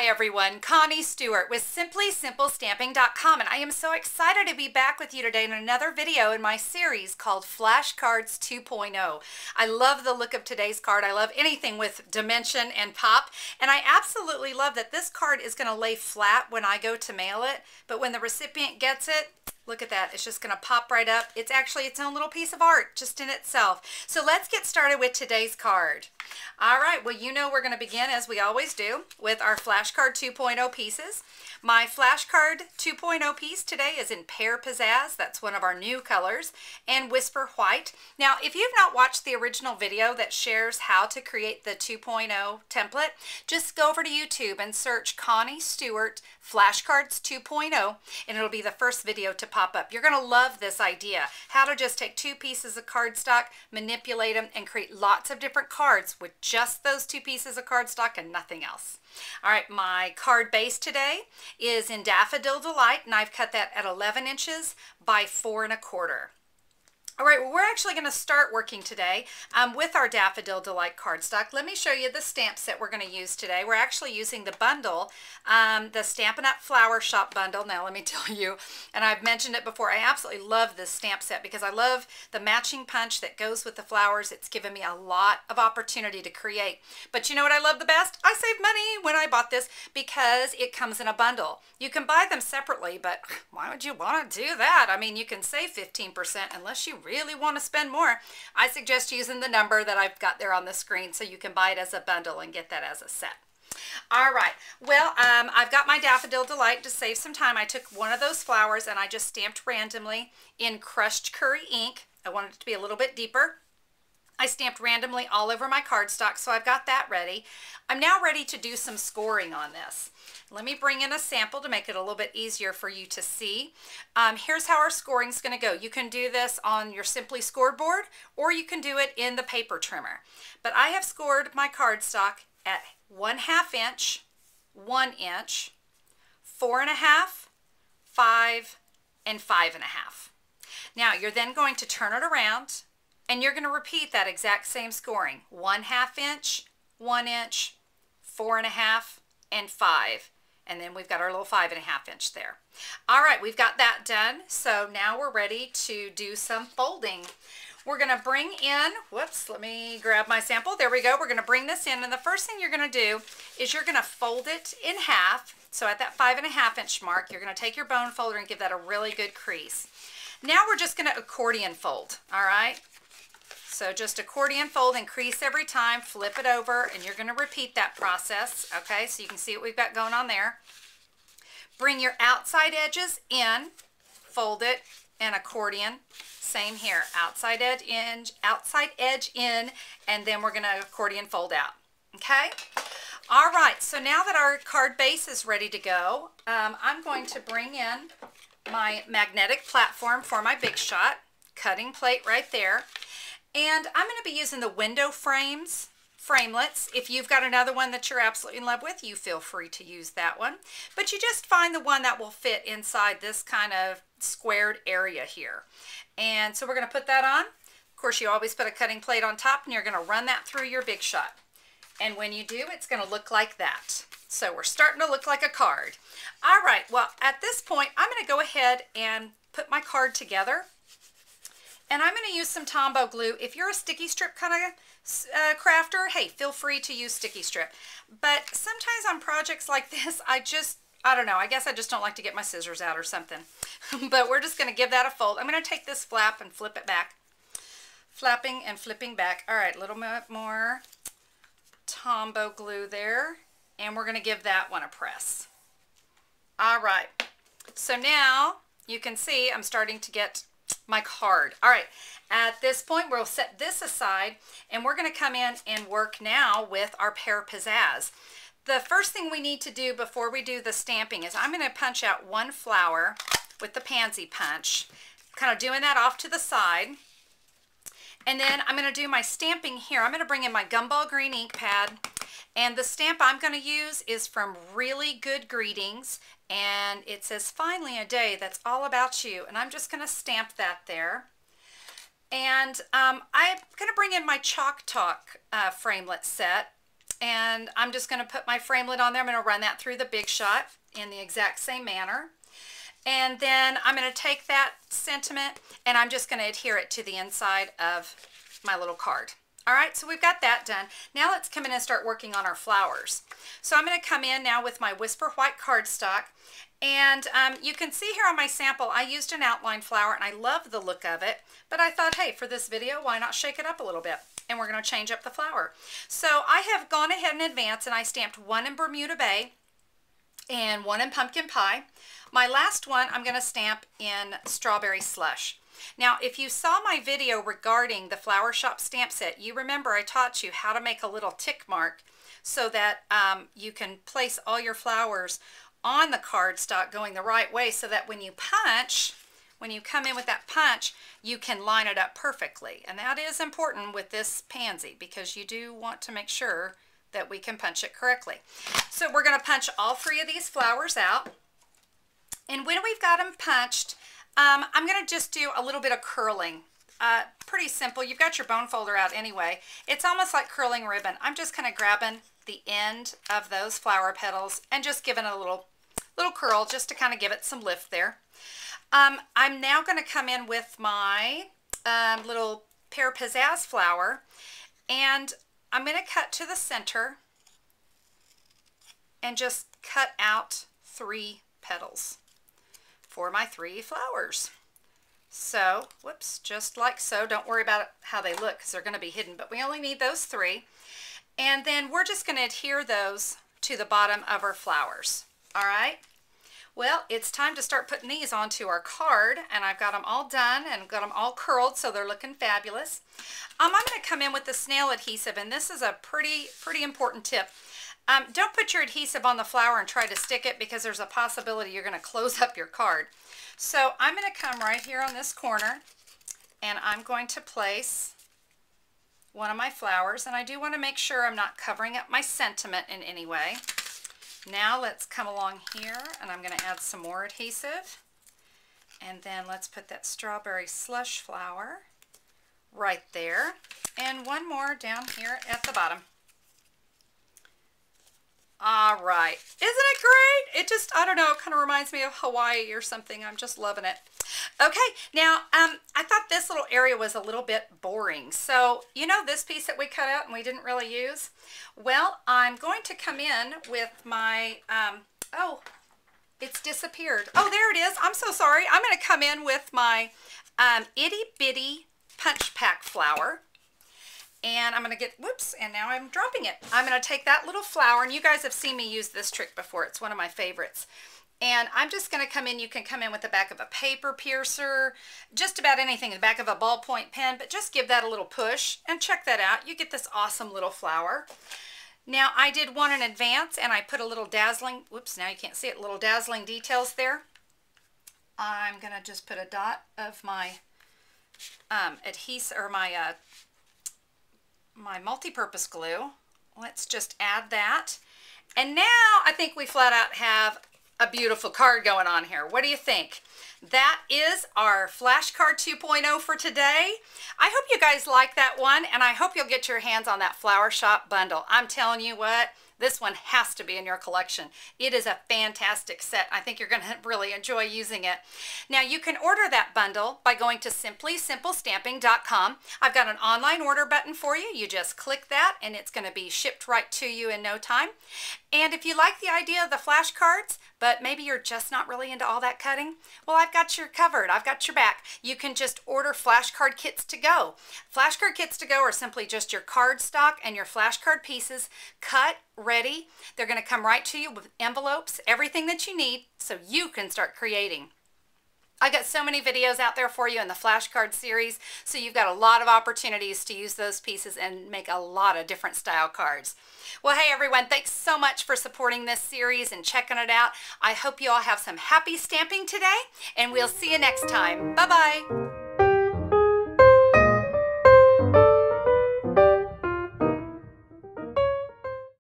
Hi everyone, Connie Stewart with SimplySimpleStamping.com, and I am so excited to be back with you today in another video in my series called Flashcards 2.0. I love the look of today's card. I love anything with dimension and pop, and I absolutely love that this card is going to lay flat when I go to mail it, but when the recipient gets it, look at that. It's just going to pop right up. It's actually its own little piece of art just in itself. So let's get started with today's card. All right, well, you know we're going to begin, as we always do, with our Flashcard 2.0 pieces. My Flashcard 2.0 piece today is in Pear Pizzazz. That's one of our new colors, and Whisper White. Now, if you've not watched the original video that shares how to create the 2.0 template, just go over to YouTube and search Connie Stewart Flashcards 2.0, and it'll be the first video to pop up. You're going to love this idea, how to just take two pieces of cardstock, manipulate them, and create lots of different cards with just those two pieces of cardstock and nothing else. All right, my card base today is in Daffodil Delight, and I've cut that at 11 inches by 4 1/4. All right, well, we're actually going to start working today with our Daffodil Delight cardstock. Let me show you the stamp set we're going to use today. We're actually using the bundle, the Stampin' Up! Flower Shop bundle. Now, let me tell you, and I've mentioned it before, I absolutely love this stamp set because I love the matching punch that goes with the flowers. It's given me a lot of opportunity to create. But you know what I love the best? I saved money when I bought this because it comes in a bundle. You can buy them separately, but why would you want to do that? I mean, you can save 15% unless you really want to spend more. I suggest using the number that I've got there on the screen so you can buy it as a bundle and get that as a set. All right, well, I've got my Daffodil Delight. To save some time, I took one of those flowers and I just stamped randomly in crushed curry ink. I wanted it to be a little bit deeper. I stamped randomly all over my cardstock, so I've got that ready. I'm now ready to do some scoring on this. Let me bring in a sample to make it a little bit easier for you to see. Here's how our scoring is going to go. You can do this on your Simply Scored board, or you can do it in the paper trimmer. But I have scored my cardstock at 1/2 inch, 1 inch, 4 1/2, 5, and 5 1/2. Now, you're then going to turn it around, and you're going to repeat that exact same scoring. 1/2 inch, 1 inch, 4 1/2, and 5. And then we've got our little 5 1/2 inch there. All right, we've got that done. So now we're ready to do some folding. We're going to bring in, whoops, let me grab my sample. There we go. We're going to bring this in. And the first thing you're going to do is you're going to fold it in half. So at that 5 1/2 inch mark, you're going to take your bone folder and give that a really good crease. Now we're just going to accordion fold, all right? So just accordion fold and crease every time, flip it over, and you're going to repeat that process, okay? So you can see what we've got going on there. Bring your outside edges in, fold it, and accordion. Same here, outside edge in, and then we're going to accordion fold out, okay? All right, so now that our card base is ready to go, I'm going to bring in my magnetic platform for my Big Shot, cutting plate right there. And I'm going to be using the window frames, Framelits. If you've got another one that you're absolutely in love with, you feel free to use that one. But you just find the one that will fit inside this kind of squared area here. And so we're going to put that on. Of course, you always put a cutting plate on top, and you're going to run that through your Big Shot. And when you do, it's going to look like that. So we're starting to look like a card. All right, well, at this point, I'm going to go ahead and put my card together. And I'm going to use some Tombow glue. If you're a sticky strip kind of crafter, hey, feel free to use sticky strip. But sometimes on projects like this, I don't know, I guess I just don't like to get my scissors out or something. But we're just going to give that a fold. I'm going to take this flap and flip it back. Flapping and flipping back. All right, a little bit more Tombow glue there. And we're going to give that one a press. All right, so now you can see I'm starting to get my card. All right, at this point we'll set this aside, and we're going to come in and work now with our Pear Pizzazz. The first thing we need to do before we do the stamping is I'm going to punch out one flower with the pansy punch, kind of doing that off to the side. And then I'm going to do my stamping here. I'm going to bring in my Gumball Green ink pad, and the stamp I'm going to use is from Really Good Greetings, and it says, "Finally a day that's all about you." And I'm just going to stamp that there. And I'm going to bring in my Chalk Talk Framelit set, And I'm just going to put my framelit on there. I'm going to run that through the Big Shot in the exact same manner. And then I'm going to take that sentiment and I'm just going to adhere it to the inside of my little card. All right, so we've got that done. Now let's come in and start working on our flowers. So I'm going to come in now with my Whisper White cardstock. And you can see here on my sample, I used an outline flower and I love the look of it. But I thought, hey, for this video, why not shake it up a little bit? And we're going to change up the flower. So I have gone ahead in advance and I stamped one in Bermuda Bay and one in Pumpkin Pie. My last one I'm going to stamp in Strawberry Slush. Now, if you saw my video regarding the Flower Shop stamp set, you remember I taught you how to make a little tick mark so that you can place all your flowers on the cardstock going the right way so that when you punch, when you come in with that punch, you can line it up perfectly. And that is important with this pansy because you do want to make sure that we can punch it correctly. So we're going to punch all three of these flowers out. And when we've got them punched, I'm going to just do a little bit of curling. Pretty simple. You've got your bone folder out anyway. It's almost like curling ribbon. I'm just kind of grabbing the end of those flower petals and just giving it a little curl just to kind of give it some lift there. I'm now going to come in with my little Pear Pizzazz flower and I'm going to cut to the center and just cut out 3 petals for my 3 flowers. So, whoops, just like so. Don't worry about how they look because they're going to be hidden, but we only need those 3. And then we're just going to adhere those to the bottom of our flowers. All right? Well, it's time to start putting these onto our card, and I've got them all done and got them all curled so they're looking fabulous. I'm going to come in with the snail adhesive, and this is a pretty important tip. Don't put your adhesive on the flower and try to stick it because there's a possibility you're going to close up your card. So I'm going to come right here on this corner and I'm going to place one of my flowers, and I do want to make sure I'm not covering up my sentiment in any way. Now let's come along here and I'm going to add some more adhesive, and then let's put that Strawberry Slush flower right there and one more down here at the bottom. All right, isn't it great? It just, I don't know, it kind of reminds me of Hawaii or something. I'm just loving it. Okay, now I thought this little area was a little bit boring. So, you know this piece that we cut out and we didn't really use? Well, I'm going to come in with my, oh, it's disappeared. Oh, there it is. I'm so sorry. I'm going to come in with my Itty Bitty Punch Pack flower. And I'm going to get, whoops, and now I'm dropping it. I'm going to take that little flower, and you guys have seen me use this trick before. It's one of my favorites. And I'm just going to come in, you can come in with the back of a paper piercer, just about anything, the back of a ballpoint pen, but just give that a little push and check that out. You get this awesome little flower. Now, I did one in advance, and I put a little dazzling, whoops, now you can't see it, little dazzling details there. I'm going to just put a dot of my adhesive, or my multi-purpose glue. Let's just add that. And now I think we flat out have a beautiful card going on here. What do you think? That is our Flashcard 2.0 for today. I hope you guys like that one, and I hope you'll get your hands on that Flower Shop bundle. I'm telling you what, this one has to be in your collection. It is a fantastic set. I think you're going to really enjoy using it. Now, you can order that bundle by going to simplysimplestamping.com. I've got an online order button for you. You just click that, and it's going to be shipped right to you in no time. And if you like the idea of the flashcards, but maybe you're just not really into all that cutting, well, I've got you covered. I've got your back. You can just order flashcard kits to go. Flashcard kits to go are simply just your cardstock and your flashcard pieces cut, ready. They're going to come right to you with envelopes, everything that you need so you can start creating. I got so many videos out there for you in the flashcard series, so you've got a lot of opportunities to use those pieces and make a lot of different style cards. Well, hey everyone, thanks so much for supporting this series and checking it out. I hope you all have some happy stamping today, and we'll see you next time. Bye-bye.